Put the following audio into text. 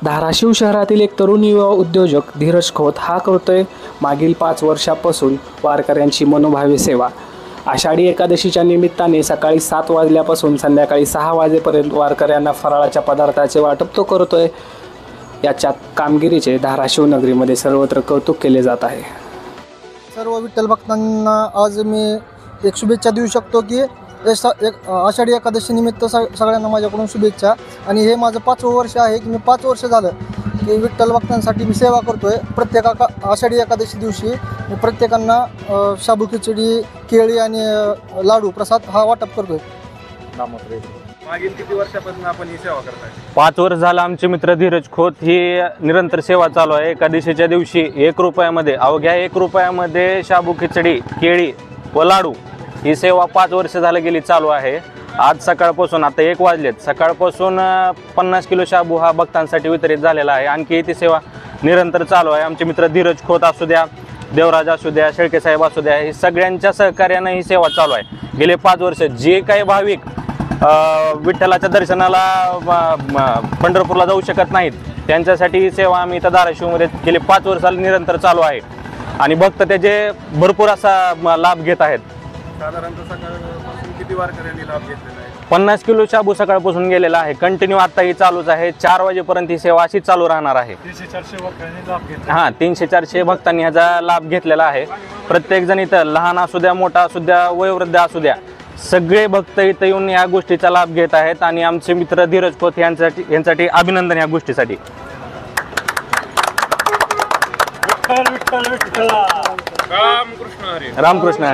धाराशिव शहरातील एक तरुण युवा उद्योजक धीरज खोत हा करतोय मागील 5 वर्षापासून वारकऱ्यांची मनोभावे सेवा। आषाढी एकादशीच्या निमित्ताने सकाळी 7 वाजल्यापासून संध्याकाळी 6 वाजेपर्यंत वारकऱ्यांना फराळाच्या पदार्थाचे वाटप तो करतोय। याच्या कामगिरीचे धाराशिव नगरीमध्ये सर्वत्र कौतुक केले जात आहे। सर्व विठ्ठल भक्तांना आज मी एक शुभेच्छा देऊ शकतो की आषाढी एकादशी निमित्त सगळ्यांना माझ्याकडून शुभेच्छा। आणि हे माझं 5वं वर्ष आहे की मी 5 वर्ष झालं की विठ्ठल भक्तांसाठी मी सेवा करतोय। प्रत्येक आषाढी एकादशी दिवशी मी प्रत्येकांना शाबू खिचडी, केळी आणि लाडू प्रसाद हा वाटप करतोय। मागील किती वर्षापासून आपण ही सेवा करताय? 5 वर्ष झालं आमचे मित्र धीरज खोत ही निरंतर सेवा चालू आहे। एकादशीच्या दिवशी 1 रुपयामध्ये अवघ्या 1 रुपयामध्ये शाबू खिचडी, केळी व लाडू ही सेवा 5 वर्ष झालं गेली चालू आहे। आज सकाळपासून आता 1 वाजलेत, सकाळपासून 50 किलो शाबू हा भक्तांसाठी वितरित झालेला आहे। आणखी ती सेवा निरंतर चालू आहे। आमचे मित्र धीरज खोत असू द्या, देवराज असू द्या, शेळके साहेब असू द्या, हे सगळ्यांच्या सहकार्यानं ही सेवा चालू आहे। गेले 5 वर्ष जे काही भाविक विठ्ठलाच्या दर्शनाला पंढरपूरला जाऊ शकत नाहीत त्यांच्यासाठी ही सेवा आम्ही इथं धाराशिवमध्ये गेले 5 वर्षाला निरंतर चालू आहे आणि भक्त त्याचे भरपूर असा लाभ घेत आहेत। साधारणतः सकाळपासून किती वारकऱ्यांनी लाभ घेतलेला आहे? 50 किलो शाबू सकाळपासून गेलेला आहे। कंटिन्यू आत्ताही चालूच आहे। 4 वाजेपर्यंत ही सेवा अशी चालू राहणार आहे। 300-400 वारकऱ्यांनी लाभ घेतला। हां, 300-400 भक्तांनी ह्याचा लाभ घेतलेला आहे। प्रत्येक जण इथं लहान असू द्या, मोठा असू द्या, वयोवृद्ध असू द्या, सगळे भक्त इथं येऊन या गोष्टीचा लाभ घेत आहेत आणि आमचे मित्र धीरज खोत यांसाठी अभिनंदन या गोष्टीसाठी। रामकृष्ण हरी। रामकृष्ण हरी।